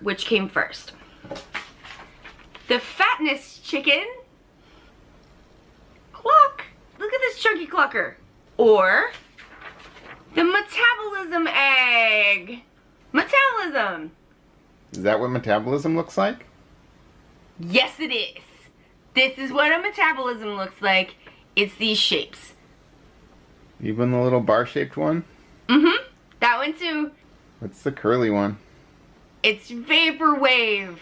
Which came first? The fatness chicken cluck. Look at this chunky clucker. Or the metabolism egg. Metabolism. Is that what metabolism looks like? Yes, it is. This is what a metabolism looks like. It's these shapes. Even the little bar-shaped one? Mm-hmm. That one too. What's the curly one? It's vaporwave.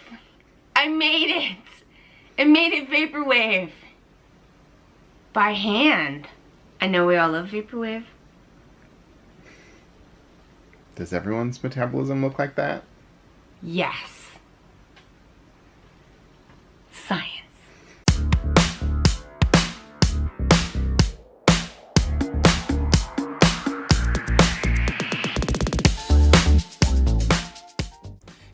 I made it. I made it vaporwave. By hand. I know we all love vaporwave. Does everyone's metabolism look like that? Yes. Science.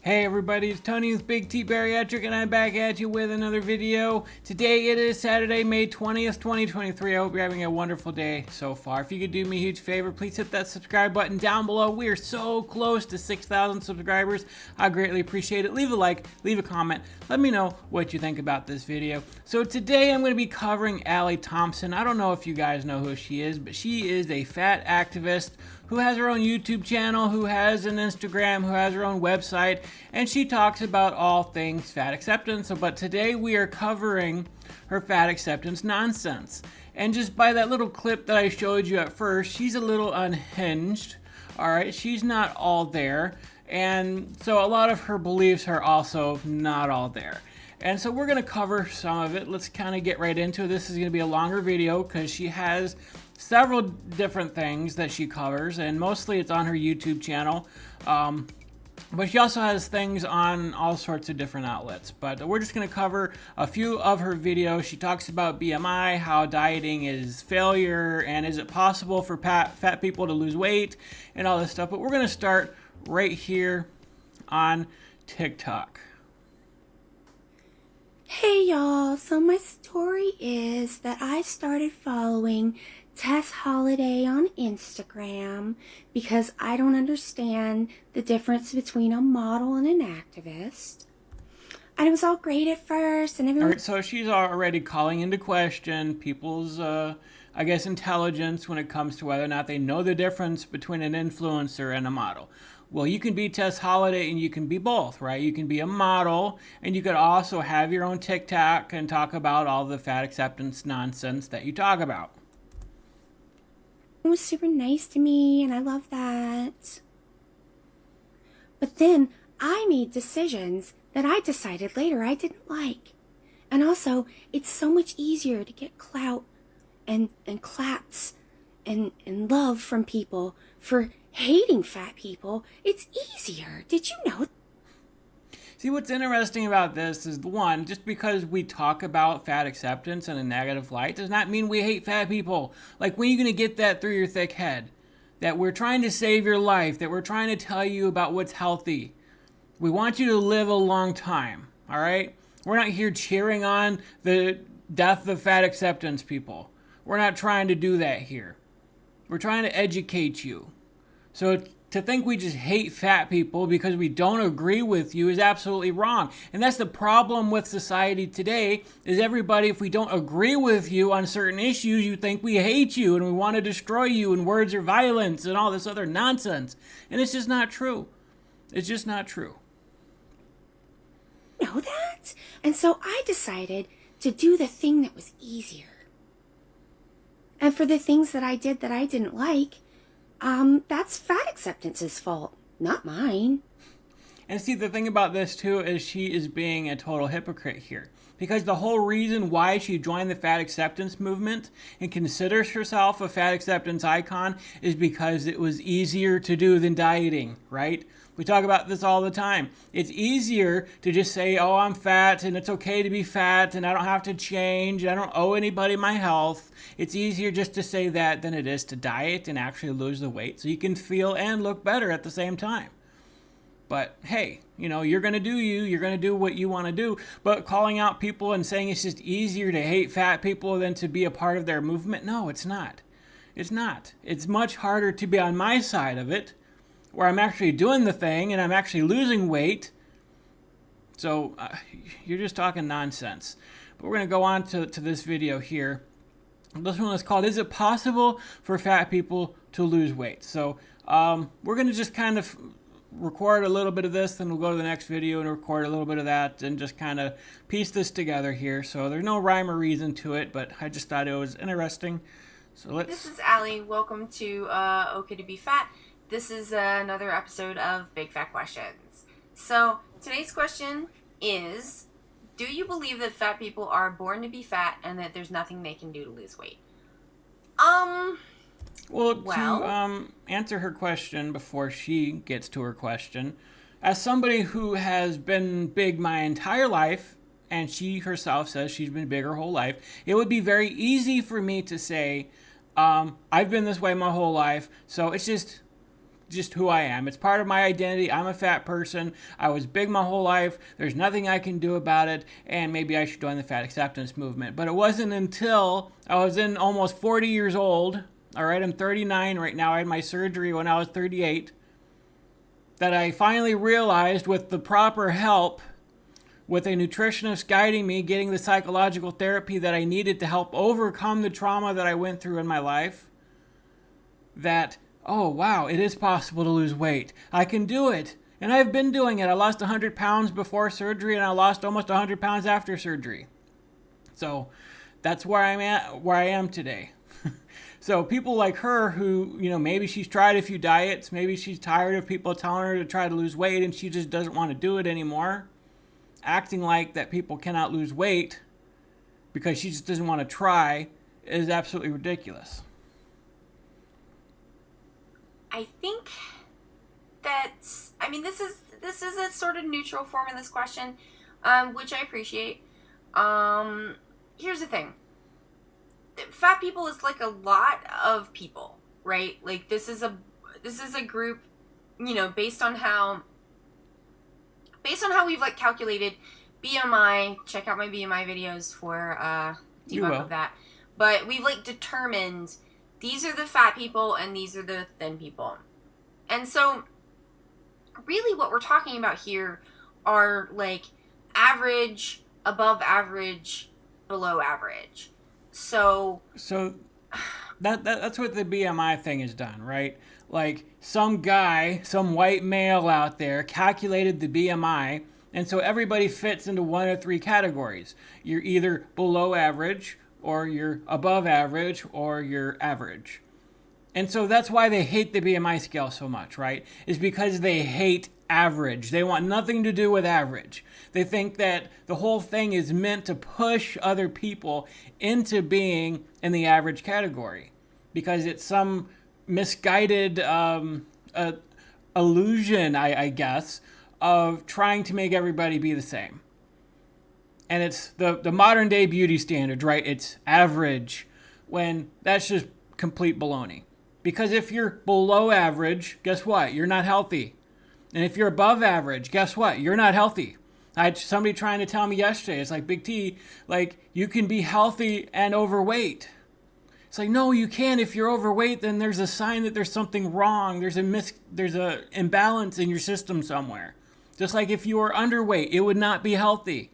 Hey everybody, it's Tony with Big T Bariatric and I'm back at you with another video. Today it is Saturday, May 20th, 2023. I hope you're having a wonderful day so far. If you could do me a huge favor, please hit that subscribe button down below. We are so close to 6,000 subscribers. I greatly appreciate it. Leave a like, leave a comment. Let me know what you think about this video. So today I'm going to be covering Thompson. I don't know if you guys know who she is, but she is a fat activist who has her own YouTube channel, who has an Instagram, who has her own website, and she talks about all things fat acceptance. But today we are covering her fat acceptance nonsense. And just by that little clip that I showed you at first, she's a little unhinged. Alright, she's not all there. And so a lot of her beliefs are also not all there. And so we're going to cover some of it. Let's kind of get right into it. This is going to be a longer video because she has several different things that she covers, and mostly it's on her YouTube channel. But she also has things on all sorts of different outlets. But we're just going to cover a few of her videos. She talks about BMI, how dieting is failure, and is it possible for fat people to lose weight, and all this stuff. But we're going to start right here on TikTok. Hey y'all, so my story is that I started following Tess Holiday on Instagram because I don't understand the difference between a model and an activist. And it was all great at first, and everyone... Alright, so she's already calling into question people's, I guess, intelligence when it comes to whether or not they know the difference between an influencer and a model. Well, you can be Tess Holiday and you can be both, right? You can be a model and you could also have your own TikTok and talk about all the fat acceptance nonsense that you talk about. It was super nice to me, and I love that. But then I made decisions that I decided later I didn't like. And also, it's so much easier to get clout and claps and love from people for hating fat people. It's easier. Did you know? See, what's interesting about this is, one, just because we talk about fat acceptance in a negative light does not mean we hate fat people. Like, when are you going to get that through your thick head? That we're trying to save your life, that we're trying to tell you about what's healthy. We want you to live a long time, all right? We're not here cheering on the death of fat acceptance people. We're not trying to do that here. We're trying to educate you. So to think we just hate fat people because we don't agree with you is absolutely wrong. And that's the problem with society today, is everybody, if we don't agree with you on certain issues, you think we hate you and we want to destroy you and words are violence and all this other nonsense. And it's just not true. It's just not true. Know that? And so I decided to do the thing that was easier. And for the things that I did that I didn't like, that's fat acceptance's fault, not mine. And see, the thing about this too is she is being a total hypocrite here. Because the whole reason why she joined the fat acceptance movement and considers herself a fat acceptance icon is because it was easier to do than dieting, right? We talk about this all the time. It's easier to just say, oh, I'm fat and it's okay to be fat and I don't have to change. I don't owe anybody my health. It's easier just to say that than it is to diet and actually lose the weight so you can feel and look better at the same time. But hey, you know, you're going to do you. You're going to do what you want to do. But calling out people and saying it's just easier to hate fat people than to be a part of their movement, no, it's not. It's not. It's much harder to be on my side of it, where I'm actually doing the thing and I'm actually losing weight, So you're just talking nonsense. But we're going to go on to this video here. This one is called, Is It Possible for Fat People to Lose Weight? So we're going to just kind of record a little bit of this, then we'll go to the next video and record a little bit of that and just kind of piece this together here. So there's no rhyme or reason to it, but I just thought it was interesting. So let's... This is Allie. Welcome to Okay to Be Fat. This is another episode of Big Fat Questions. So today's question is, do you believe that fat people are born to be fat and that there's nothing they can do to lose weight? Well, to answer her question before she gets to her question, as somebody who has been big my entire life, and she herself says she's been big her whole life, it would be very easy for me to say, I've been this way my whole life, so it's just who I am. It's part of my identity. I'm a fat person. I was big my whole life. There's nothing I can do about it, and maybe I should join the fat acceptance movement. But it wasn't until I was in almost 40 years old, all right, I'm 39 right now. I had my surgery when I was 38, that I finally realized with the proper help, with a nutritionist guiding me, getting the psychological therapy that I needed to help overcome the trauma that I went through in my life, that, oh, wow, it is possible to lose weight. I can do it. And I've been doing it. I lost 100 pounds before surgery, and I lost almost 100 pounds after surgery. So that's where I'm at, where I am today. So people like her who, maybe she's tried a few diets, maybe she's tired of people telling her to try to lose weight and she just doesn't want to do it anymore, acting like that people cannot lose weight because she just doesn't want to try, is absolutely ridiculous. I think that's, this is a sort of neutral form of this question, which I appreciate. Here's the thing. Fat people is like a lot of people, right? Like this is a group, based on how we've like calculated BMI. Check out my BMI videos for debunk of that. But we've like determined these are the fat people and these are the thin people. And so really what we're talking about here are like average, above average, below average. So that's what the BMI thing has done, right? Like some guy, some white male out there calculated the BMI, and so everybody fits into one of three categories. You're either below average, or you're above average, or you're average. And so that's why they hate the BMI scale so much, right? Is because they hate average. They want nothing to do with average. They think that the whole thing is meant to push other people into being in the average category because it's some misguided illusion, I guess, of trying to make everybody be the same. And it's the modern day beauty standards, right? It's average, when that's just complete baloney. Because if you're below average, guess what? You're not healthy. And if you're above average, guess what? You're not healthy. I had somebody trying to tell me yesterday, it's like, Big T, like, you can be healthy and overweight. It's like, no, you can't. If you're overweight, then there's a sign that there's something wrong. There's a imbalance in your system somewhere. Just like if you were underweight, it would not be healthy.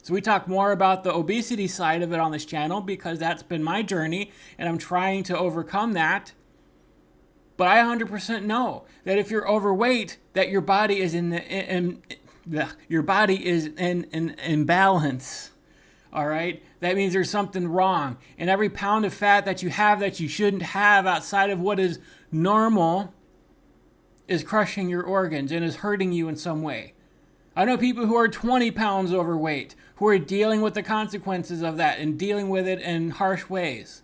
So we talk more about the obesity side of it on this channel because that's been my journey, and I'm trying to overcome that. But I 100% know that if you're overweight, that your body is in imbalance. All right? That means there's something wrong. And every pound of fat that you have that you shouldn't have outside of what is normal is crushing your organs and is hurting you in some way. I know people who are 20 pounds overweight who are dealing with the consequences of that and dealing with it in harsh ways.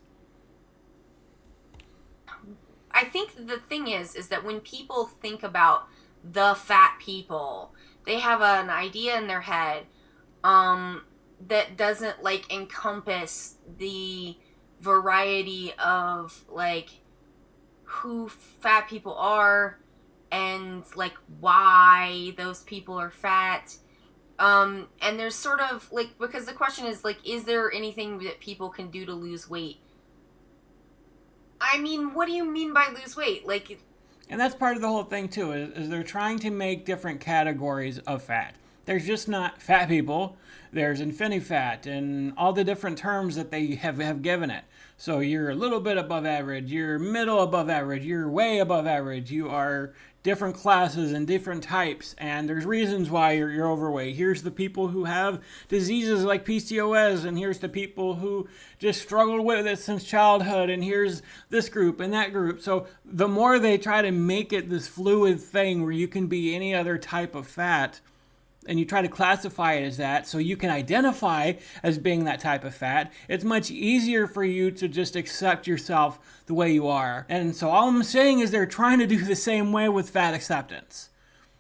I think the thing is that when people think about the fat people, they have an idea in their head that doesn't like encompass the variety of like who fat people are and like why those people are fat. And there's sort of like, because the question is like, is there anything that people can do to lose weight? I mean, what do you mean by lose weight? Like, and that's part of the whole thing too, is they're trying to make different categories of fat. There's just not fat people. There's InfiniFat and all the different terms that they have given it. So you're a little bit above average, you're middle above average, you're way above average, you are different classes and different types, and there's reasons why you're overweight. Here's the people who have diseases like PCOS, and here's the people who just struggled with it since childhood, and here's this group and that group. So the more they try to make it this fluid thing where you can be any other type of fat, and you try to classify it as that so you can identify as being that type of fat, it's much easier for you to just accept yourself the way you are. And so all I'm saying is they're trying to do the same way with fat acceptance.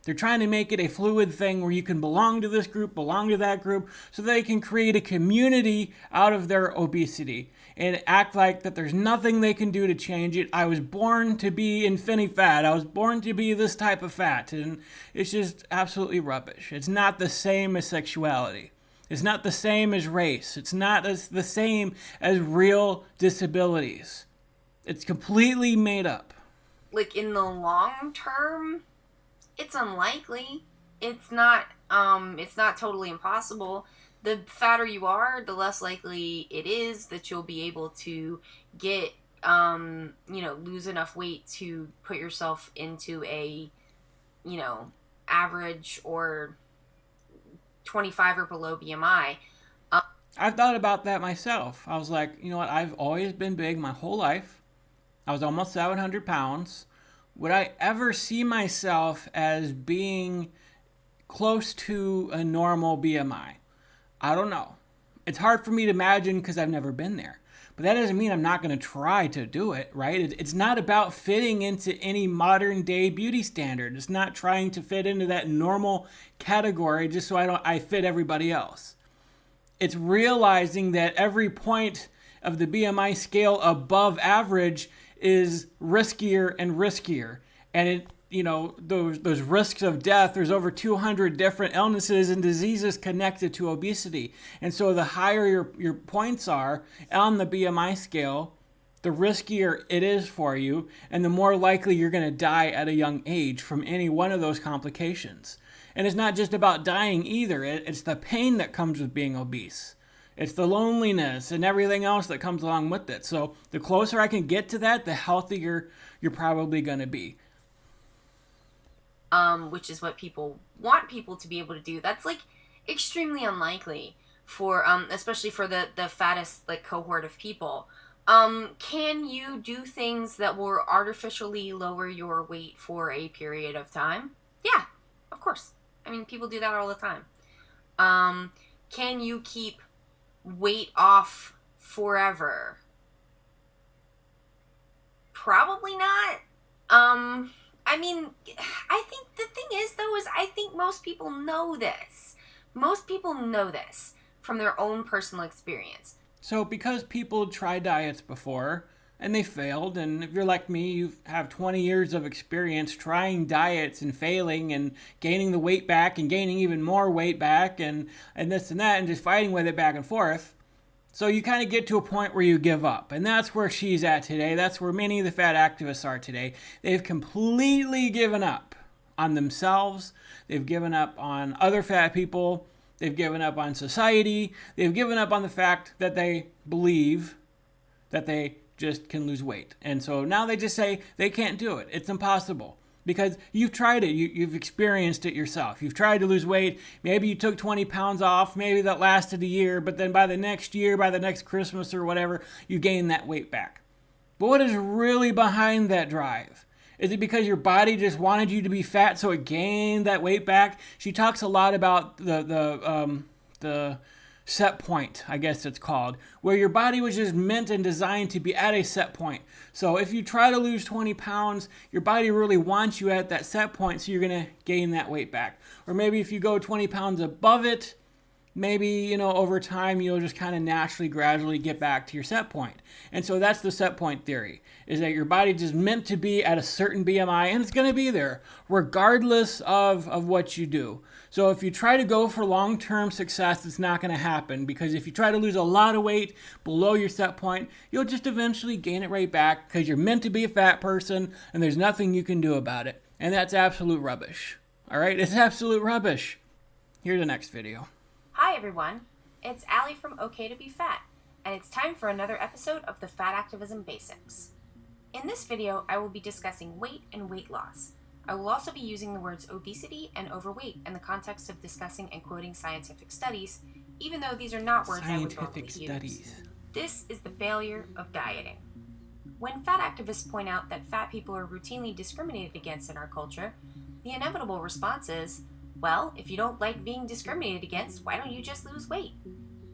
They're trying to make it a fluid thing where you can belong to this group, belong to that group, so they can create a community out of their obesity and act like that there's nothing they can do to change it. I was born to be InfiniFat. I was born to be this type of fat. And it's just absolutely rubbish. It's not the same as sexuality. It's not the same as race. It's not the same as real disabilities. It's completely made up. Like, in the long term, it's unlikely. It's not totally impossible. The fatter you are, the less likely it is that you'll be able to get, lose enough weight to put yourself into a, average or 25 or below BMI. I've thought about that myself. I was like, you know what? I've always been big my whole life. I was almost 700 pounds. Would I ever see myself as being close to a normal BMI? I don't know. It's hard for me to imagine because I've never been there. But that doesn't mean I'm not going to try to do it, right? It's not about fitting into any modern day beauty standard. It's not trying to fit into that normal category just so I fit everybody else. It's realizing that every point of the BMI scale above average is riskier and riskier. And those risks of death, there's over 200 different illnesses and diseases connected to obesity. And so the higher your points are on the BMI scale, the riskier it is for you, and the more likely you're going to die at a young age from any one of those complications. And it's not just about dying either. It's the pain that comes with being obese. It's the loneliness and everything else that comes along with it. So the closer I can get to that, the healthier you're probably going to be. Which is what people want people to be able to do. That's like extremely unlikely for, especially for the fattest like cohort of people. Can you do things that will artificially lower your weight for a period of time? Yeah, of course. I mean, people do that all the time. Can you keep weight off forever? Probably not. I mean, I think the thing is, though, is I think most people know this. Most people know this from their own personal experience. So because people try diets before and they failed, and if you're like me, you have 20 years of experience trying diets and failing and gaining the weight back and gaining even more weight back and this and that and just fighting with it back and forth. So you kind of get to a point where you give up. And that's where she's at today. That's where many of the fat activists are today. They've completely given up on themselves. They've given up on other fat people. They've given up on society. They've given up on the fact that they believe that they just can lose weight. And so now they just say they can't do it. It's impossible. Because you've tried it. You've experienced it yourself. You've tried to lose weight. Maybe you took 20 pounds off. Maybe that lasted a year. But then by the next year, by the next Christmas or whatever, you gain that weight back. But what is really behind that drive? Is it because your body just wanted you to be fat so it gained that weight back? She talks a lot about the set point, I guess it's called, where your body was just meant and designed to be at a set point. So if you try to lose 20 pounds, your body really wants you at that set point, so you're going to gain that weight back. Or maybe if you go 20 pounds above it, maybe, over time you'll just kind of naturally, gradually get back to your set point. And so that's the set point theory, is that your body just meant to be at a certain BMI, and it's going to be there, regardless of what you do. So if you try to go for long-term success, it's not going to happen, because if you try to lose a lot of weight below your set point, you'll just eventually gain it right back, because you're meant to be a fat person, and there's nothing you can do about it. And that's absolute rubbish. All right? It's absolute rubbish. Here's the next video. Hi everyone, it's Allie from OK to Be Fat, and it's time for another episode of the Fat Activism Basics. In this video, I will be discussing weight and weight loss. I will also be using the words obesity and overweight in the context of discussing and quoting scientific studies, even though these are not words I would normally use. This is the failure of dieting. When fat activists point out that fat people are routinely discriminated against in our culture, the inevitable response is, well, if you don't like being discriminated against, why don't you just lose weight?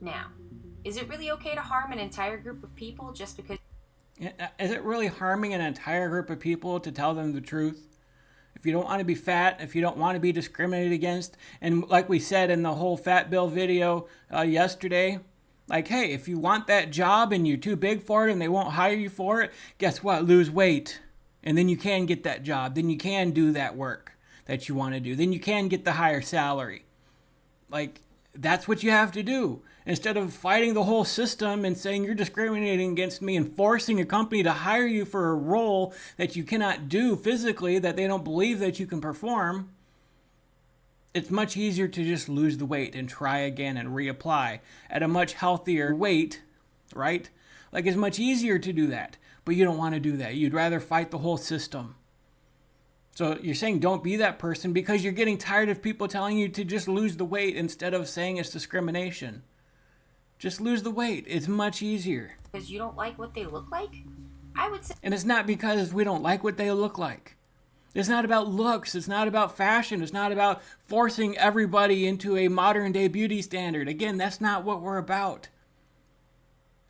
Now, is it really okay to harm an entire group of people just because... Is it really harming an entire group of people to tell them the truth? If you don't want to be fat, if you don't want to be discriminated against, and like we said in the whole fat bill video yesterday, like, hey, if you want that job and you're too big for it and they won't hire you for it, guess what? Lose weight. And then you can get that job. Then you can do that work that you want to do. Then you can get the higher salary. Like, that's what you have to do. Instead of fighting the whole system and saying you're discriminating against me and forcing a company to hire you for a role that you cannot do physically, that they don't believe that you can perform, it's much easier to just lose the weight and try again and reapply at a much healthier weight, right? Like, it's much easier to do that, but you don't want to do that. You'd rather fight the whole system. So you're saying don't be that person because you're getting tired of people telling you to just lose the weight instead of saying it's discrimination. Just lose the weight. It's much easier. Because you don't like what they look like? I would say... And it's not because we don't like what they look like. It's not about looks. It's not about fashion. It's not about forcing everybody into a modern day beauty standard. Again, that's not what we're about.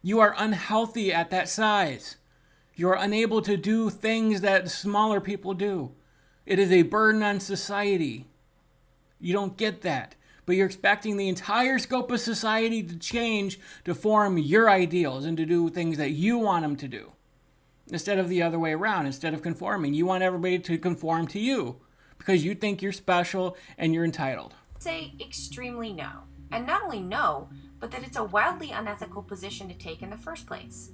You are unhealthy at that size. You are unable to do things that smaller people do. It is a burden on society. You don't get that. But you're expecting the entire scope of society to change to form your ideals and to do things that you want them to do. Instead of the other way around, instead of conforming. You want everybody to conform to you because you think you're special and you're entitled. Say extremely no. And not only no, but that it's a wildly unethical position to take in the first place.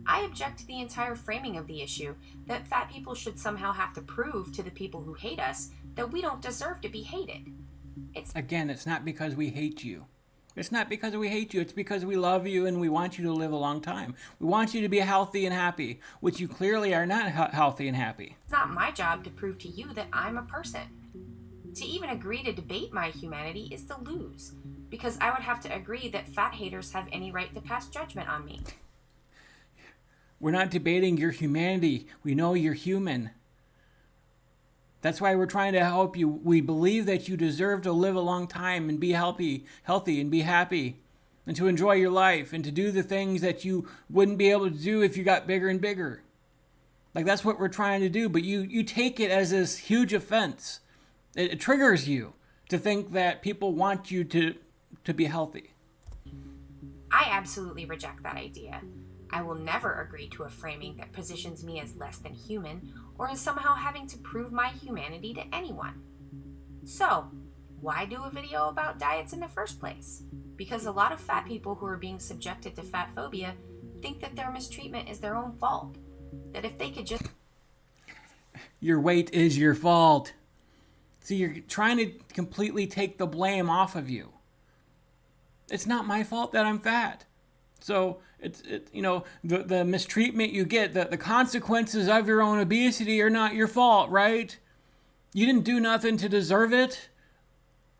I object to the entire framing of the issue that fat people should somehow have to prove to the people who hate us that we don't deserve to be hated. Again, it's not because we hate you. It's not because we hate you. It's because we love you and we want you to live a long time. We want you to be healthy and happy, which you clearly are not healthy and happy. It's not my job to prove to you that I'm a person. To even agree to debate my humanity is to lose, because I would have to agree that fat haters have any right to pass judgment on me. We're not debating your humanity. We know you're human. That's why we're trying to help you. We believe that you deserve to live a long time and be healthy and be happy and to enjoy your life and to do the things that you wouldn't be able to do if you got bigger and bigger. Like, that's what we're trying to do, but you take it as this huge offense. It triggers you to think that people want you to be healthy. I absolutely reject that idea. I will never agree to a framing that positions me as less than human or as somehow having to prove my humanity to anyone. So, why do a video about diets in the first place? Because a lot of fat people who are being subjected to fat phobia think that their mistreatment is their own fault. That if they could just... Your weight is your fault. See, you're trying to completely take the blame off of you. It's not my fault that I'm fat. So it's the mistreatment you get, the consequences of your own obesity are not your fault, right? You didn't do nothing to deserve it.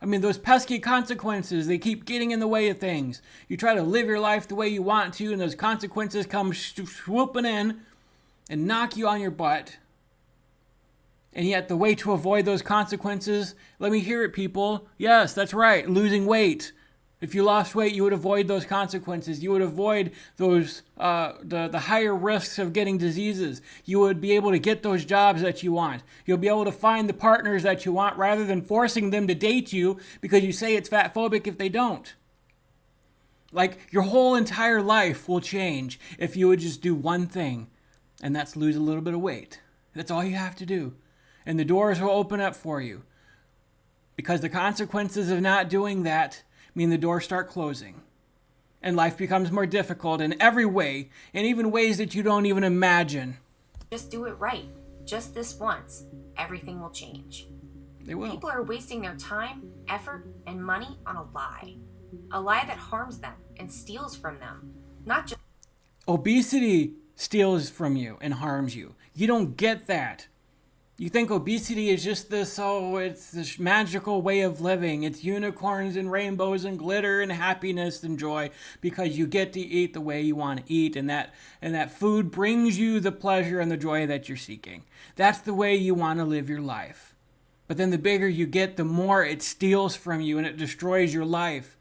I mean, those pesky consequences, they keep getting in the way of things. You try to live your life the way you want to, and those consequences come swooping in and knock you on your butt. And yet the way to avoid those consequences, let me hear it, people. Yes, that's right, losing weight. If you lost weight, you would avoid those consequences. You would avoid those the higher risks of getting diseases. You would be able to get those jobs that you want. You'll be able to find the partners that you want rather than forcing them to date you because you say it's fat phobic if they don't. Like, your whole entire life will change if you would just do one thing, and that's lose a little bit of weight. That's all you have to do. And the doors will open up for you. Because the consequences of not doing that mean the doors start closing. And life becomes more difficult in every way, and even ways that you don't even imagine. Just do it right. Just this once. Everything will change. They will. People are wasting their time, effort, and money on a lie. A lie that harms them and steals from them. Not just Obesity steals from you and harms you. You don't get that. You think obesity is just this, it's this magical way of living. It's unicorns and rainbows and glitter and happiness and joy because you get to eat the way you want to eat, and that food brings you the pleasure and the joy that you're seeking. That's the way you want to live your life. But then the bigger you get, the more it steals from you and it destroys your life.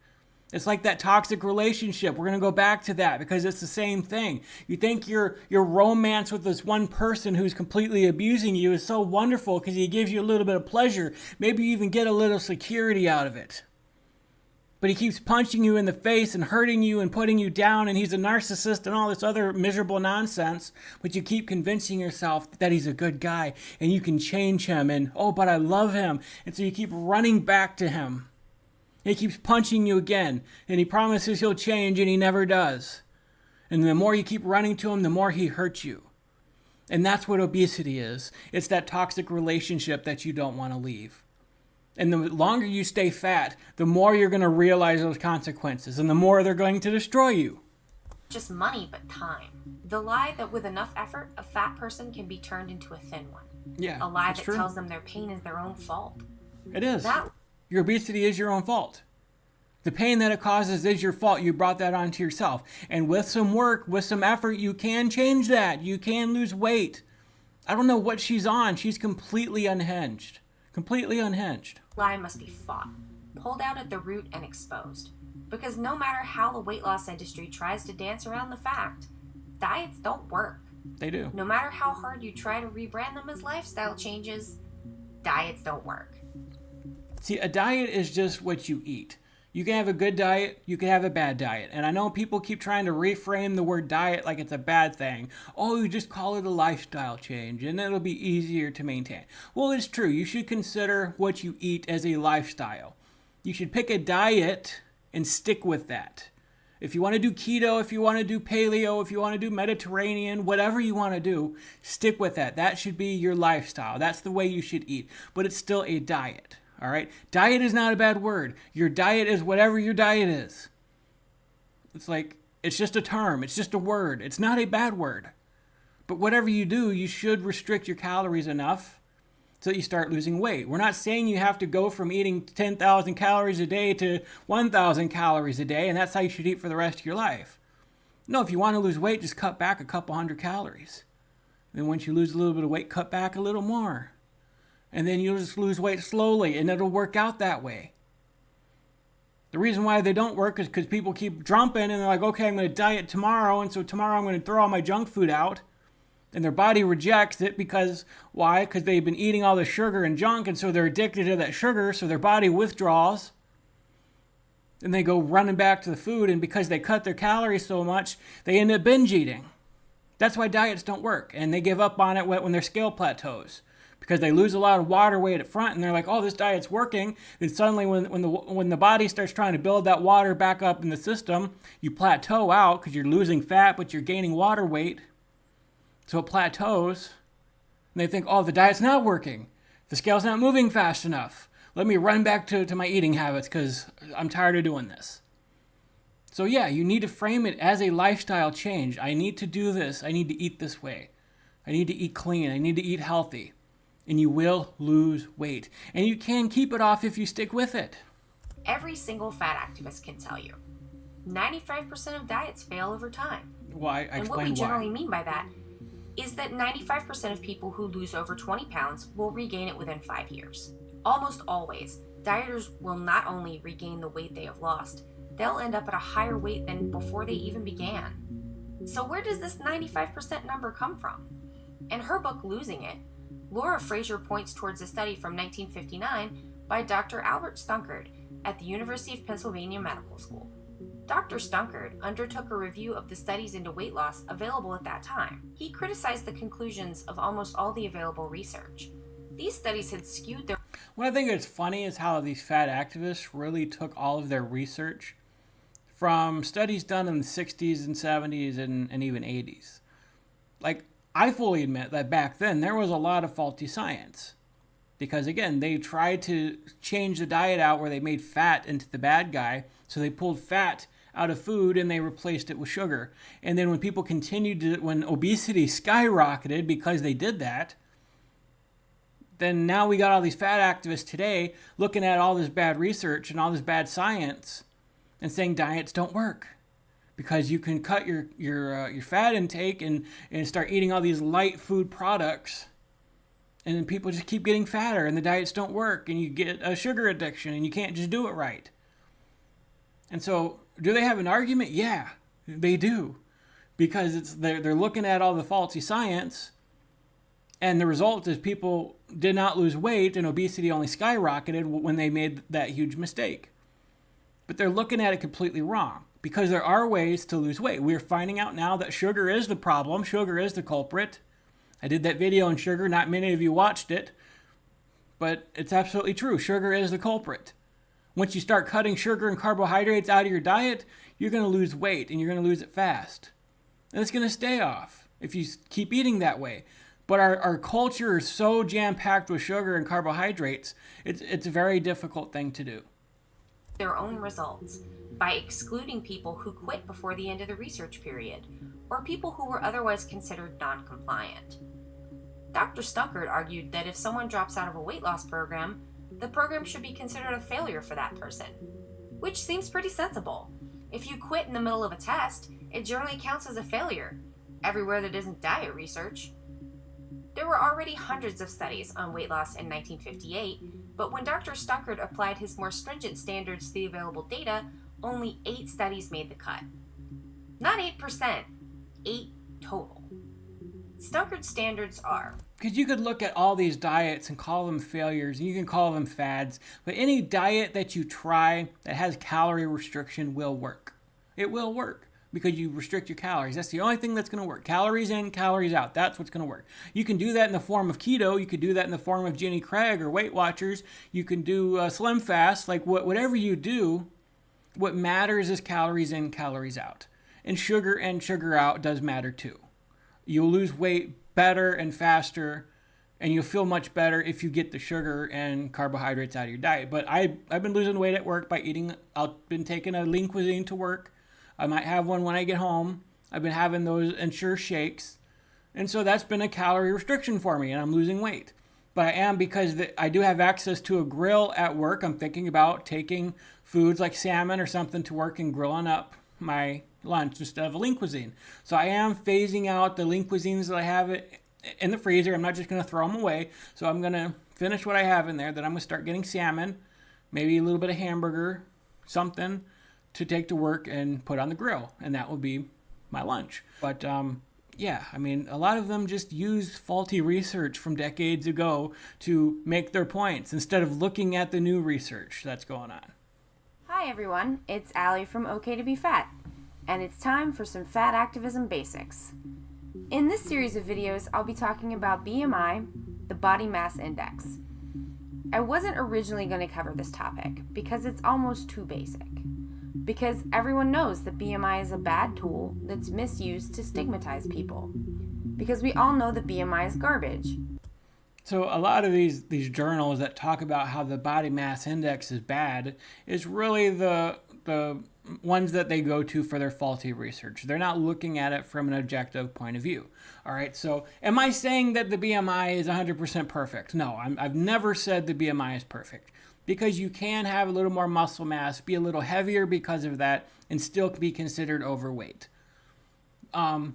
It's like that toxic relationship. We're going to go back to that because it's the same thing. You think your romance with this one person who's completely abusing you is so wonderful because he gives you a little bit of pleasure. Maybe you even get a little security out of it. But he keeps punching you in the face and hurting you and putting you down, and he's a narcissist and all this other miserable nonsense. But you keep convincing yourself that he's a good guy and you can change him, and but I love him. And so you keep running back to him. He keeps punching you again, and he promises he'll change, and he never does. And the more you keep running to him, the more he hurts you. And that's what obesity is. It's that toxic relationship that you don't want to leave. And the longer you stay fat, the more you're going to realize those consequences, and the more they're going to destroy you. just money, but time. The lie that with enough effort, a fat person can be turned into a thin one. Yeah, A lie that's that true. tells them their pain is their own fault. It is. That Your obesity is your own fault. The pain that it causes is your fault. You brought that onto yourself. And with some work, with some effort, you can change that. You can lose weight. I don't know what she's on. She's completely unhinged. Completely unhinged. lie must be fought, pulled out at the root and exposed. Because no matter how the weight loss industry tries to dance around the fact, diets don't work. They do. No matter how hard you try to rebrand them as lifestyle changes, diets don't work. See, a diet is just what you eat. You can have a good diet, you can have a bad diet. And I know people keep trying to reframe the word diet like it's a bad thing. Oh, you just call it a lifestyle change and it'll be easier to maintain. Well, it's true. You should consider what you eat as a lifestyle. You should pick a diet and stick with that. If you want to do keto, if you want to do paleo, if you want to do Mediterranean, whatever you want to do, stick with that. That should be your lifestyle. That's the way you should eat. But it's still a diet. All right? Diet is not a bad word. Your diet is whatever your diet is. It's like, it's just a term. It's just a word. It's not a bad word. But whatever you do, you should restrict your calories enough so that you start losing weight. We're not saying you have to go from eating 10,000 calories a day to 1,000 calories a day, and that's how you should eat for the rest of your life. No, if you want to lose weight, just cut back a couple hundred calories. Then once you lose a little bit of weight, cut back a little more. And then you'll just lose weight slowly, and it'll work out that way. The reason why they don't work is because people keep jumping, and they're like, okay, I'm going to diet tomorrow, and so tomorrow I'm going to throw all my junk food out. And their body rejects it because, why? Because they've been eating all the sugar and junk, and so they're addicted to that sugar, so their body withdraws. And they go running back to the food, and because they cut their calories so much, they end up binge eating. That's why diets don't work, and they give up on it when their scale plateaus. Because they lose a lot of water weight at front, and they're like, oh, this diet's working. Then suddenly when the body starts trying to build that water back up in the system, you plateau out because you're losing fat, but you're gaining water weight. So it plateaus, and they think, oh, the diet's not working. The scale's not moving fast enough. Let me run back to my eating habits because I'm tired of doing this. So yeah, you need to frame it as a lifestyle change. I need to do this. I need to eat this way. I need to eat clean. I need to eat healthy. And you will lose weight. And you can keep it off if you stick with it. Every single fat activist can tell you 95% of diets fail over time. Why? And what we generally mean by that is that 95% of people who lose over 20 pounds will regain it within 5 years. Almost always, dieters will not only regain the weight they have lost, they'll end up at a higher weight than before they even began. So where does this 95% number come from? In her book, Losing It, Laura Fraser points towards a study from 1959 by Dr. Albert Stunkard at the University of Pennsylvania Medical School. Dr. Stunkard undertook a review of the studies into weight loss available at that time. He criticized the conclusions of almost all the available research. These studies had skewed their... What I think is funny is how these fat activists really took all of their research from studies done in the 60s and 70s and even 80s. Like, I fully admit that back then there was a lot of faulty science. Because again, they tried to change the diet out where they made fat into the bad guy. So they pulled fat out of food and they replaced it with sugar. And then when people continued to, when obesity skyrocketed because they did that, then now we got all these fat activists today looking at all this bad research and all this bad science and saying diets don't work because you can cut your fat intake and start eating all these light food products, and then people just keep getting fatter and the diets don't work and you get a sugar addiction and you can't just do it right. And so, do they have an argument? Yeah, they do, because they're looking at all the faulty science. And the result is people did not lose weight and obesity only skyrocketed when they made that huge mistake. But they're looking at it completely wrong, because there are ways to lose weight. We're finding out now that sugar is the problem. Sugar is the culprit. I did that video on sugar. Not many of you watched it, but it's absolutely true. Sugar is the culprit. Once you start cutting sugar and carbohydrates out of your diet, you're going to lose weight, and you're going to lose it fast. And it's going to stay off if you keep eating that way. But our culture is so jam-packed with sugar and carbohydrates, it's a very difficult thing to do. Their own results by excluding people who quit before the end of the research period, or people who were otherwise considered non-compliant. Dr. Stuckert argued that if someone drops out of a weight loss program, the program should be considered a failure for that person, which seems pretty sensible. If you quit in the middle of a test, it generally counts as a failure, everywhere that isn't diet research. There were already hundreds of studies on weight loss in 1958, but when Dr. Stuckert applied his more stringent standards to the available data, only 8 studies made the cut. Not 8%, 8 total. Stuckert's standards are: because you could look at all these diets and call them failures, and you can call them fads, but any diet that you try that has calorie restriction will work. It will work because you restrict your calories. That's the only thing that's going to work. Calories in, calories out. That's what's going to work. You can do that in the form of keto. You could do that in the form of Jenny Craig or Weight Watchers. You can do Slim Fast. Like whatever you do, what matters is calories in, calories out. And sugar out does matter too. You'll lose weight better and faster, and you'll feel much better if you get the sugar and carbohydrates out of your diet. But I've been losing weight at work by eating. I've been taking a lean cuisine to work. I might have one when I get home. I've been having those Ensure shakes. And so that's been a calorie restriction for me, and I'm losing weight. But I am, because I do have access to a grill at work. I'm thinking about taking foods like salmon or something to work and grilling up my lunch instead of a lean cuisine. So I am phasing out the lean cuisines that I have in the freezer. I'm not just going to throw them away. So I'm going to finish what I have in there. Then I'm going to start getting salmon, maybe a little bit of hamburger, something to take to work and put on the grill, and that will be my lunch. But yeah, I mean, a lot of them just use faulty research from decades ago to make their points instead of looking at the new research that's going on. Hi everyone, it's Allie from OK to Be Fat, and it's time for some fat activism basics. In this series of videos, I'll be talking about BMI, the body mass index. I wasn't originally going to cover this topic because it's almost too basic. Because everyone knows that BMI is a bad tool that's misused to stigmatize people. Because we all know that BMI is garbage. So a lot of these journals that talk about how the body mass index is bad is really the ones that they go to for their faulty research. They're not looking at it from an objective point of view. All right, so am I saying that the BMI is 100% perfect? No, I've never said the BMI is perfect. Because you can have a little more muscle mass, be a little heavier because of that, and still be considered overweight. But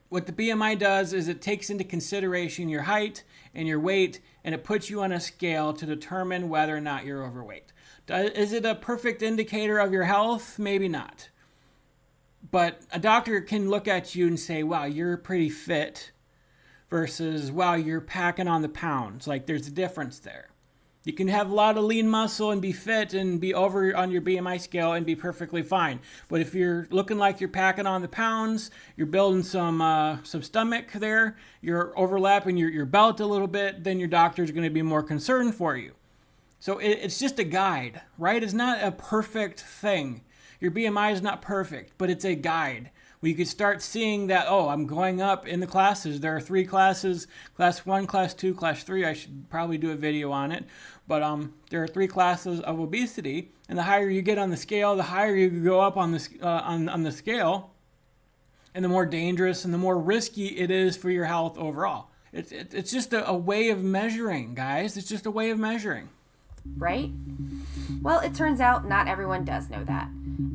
what the BMI does is it takes into consideration your height and your weight, and it puts you on a scale to determine whether or not you're overweight. Is it a perfect indicator of your health? Maybe not. But a doctor can look at you and say, wow, you're pretty fit, versus, wow, you're packing on the pounds. Like, there's a difference there. You can have a lot of lean muscle and be fit and be over on your BMI scale and be perfectly fine. But if you're looking like you're packing on the pounds, you're building some stomach there, you're overlapping your belt a little bit, then your doctor's going to be more concerned for you. So it's just a guide, right? It's not a perfect thing. Your BMI is not perfect, but it's a guide. We could start seeing that, oh, I'm going up in the classes. There are 3 classes, class 1, class 2, class 3. I should probably do a video on it. But there are 3 classes of obesity, and the higher you get on the scale, the higher you go up on the scale, and the more dangerous and the more risky it is for your health overall. It's just a way of measuring, guys. It's just a way of measuring. Right? Well, it turns out not everyone does know that.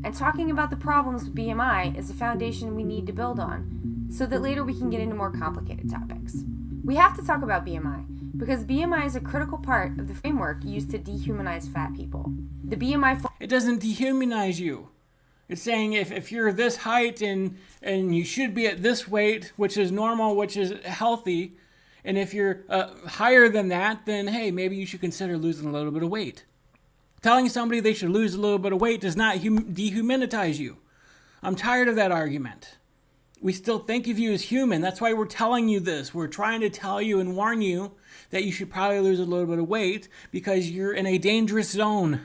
And talking about the problems with BMI is a foundation we need to build on, so that later we can get into more complicated topics. We have to talk about BMI, because BMI is a critical part of the framework used to dehumanize fat people. The BMI... It doesn't dehumanize you. It's saying if you're this height and you should be at this weight, which is normal, which is healthy, and if you're higher than that, then hey, maybe you should consider losing a little bit of weight. Telling somebody they should lose a little bit of weight does not dehumanize you. I'm tired of that argument. We still think of you as human. That's why we're telling you this. We're trying to tell you and warn you that you should probably lose a little bit of weight because you're in a dangerous zone.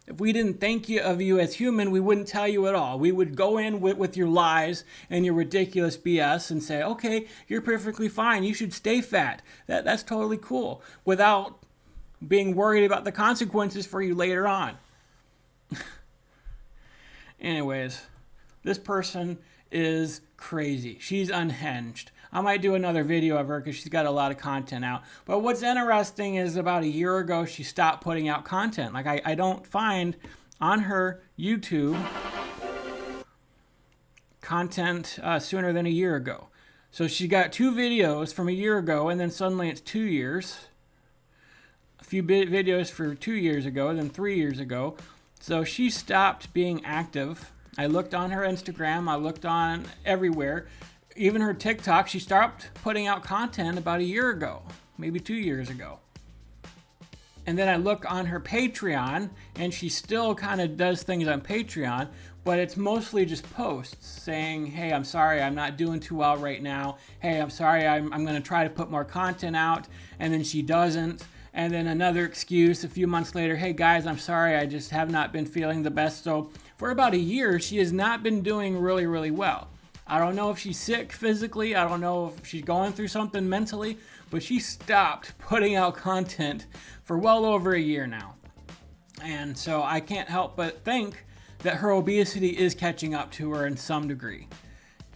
If we didn't think of you as human, we wouldn't tell you at all. We would go in with your lies and your ridiculous BS and say, okay, you're perfectly fine. You should stay fat. That's totally cool, without being worried about the consequences for you later on. Anyways, this person is crazy. She's unhinged. I might do another video of her because she's got a lot of content out. But what's interesting is about a year ago, she stopped putting out content. Like I don't find on her YouTube content sooner than a year ago. So she got 2 videos from a year ago, and then suddenly it's 2 years. A few videos for 2 years ago, then 3 years ago. So she stopped being active. I looked on her Instagram. I looked on everywhere. Even her TikTok, she stopped putting out content about a year ago, maybe 2 years ago. And then I look on her Patreon, and she still kind of does things on Patreon, but it's mostly just posts saying, hey, I'm sorry, I'm not doing too well right now. Hey, I'm sorry, I'm going to try to put more content out. And then she doesn't. And then another excuse a few months later, hey guys, I'm sorry, I just have not been feeling the best. So for about a year, she has not been doing really, really well. I don't know if she's sick physically. I don't know if she's going through something mentally, but she stopped putting out content for well over a year now. And so I can't help but think that her obesity is catching up to her in some degree.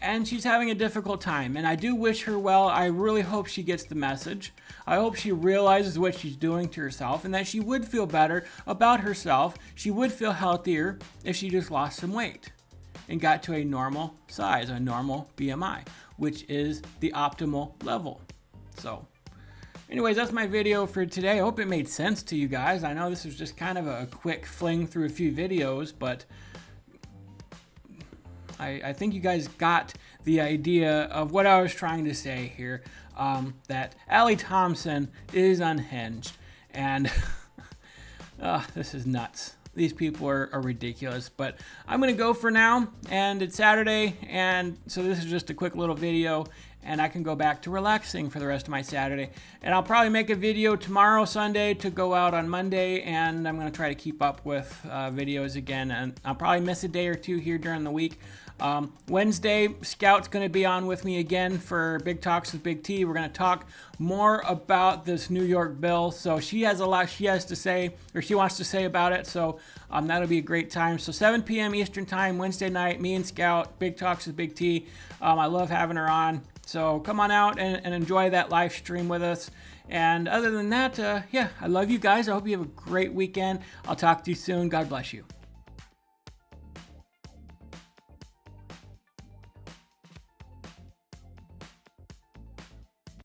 And she's having a difficult time, and I do wish her well. I really hope she gets the message. I hope she realizes what she's doing to herself and that she would feel better about herself. She would feel healthier if she just lost some weight and got to a normal size, a normal BMI, which is the optimal level. So anyways, that's my video for today. I hope it made sense to you guys. I know this was just kind of a quick fling through a few videos, but I think you guys got the idea of what I was trying to say here, that Allie Thompson is unhinged, and this is nuts. These people are ridiculous, but I'm going to go for now, and it's Saturday, and so this is just a quick little video, and I can go back to relaxing for the rest of my Saturday. And I'll probably make a video tomorrow, Sunday, to go out on Monday, and I'm going to try to keep up with videos again, and I'll probably miss a day or two here during the week. Wednesday, Scout's going to be on with me again for Big Talks with Big T. We're going to talk more about this New York bill. So she has a lot she has to say, or she wants to say about it. So that'll be a great time. So 7 p.m. Eastern time, Wednesday night, me and Scout, Big Talks with Big T. I love having her on. So come on out and enjoy that live stream with us. And other than that, yeah, I love you guys. I hope you have a great weekend. I'll talk to you soon. God bless you.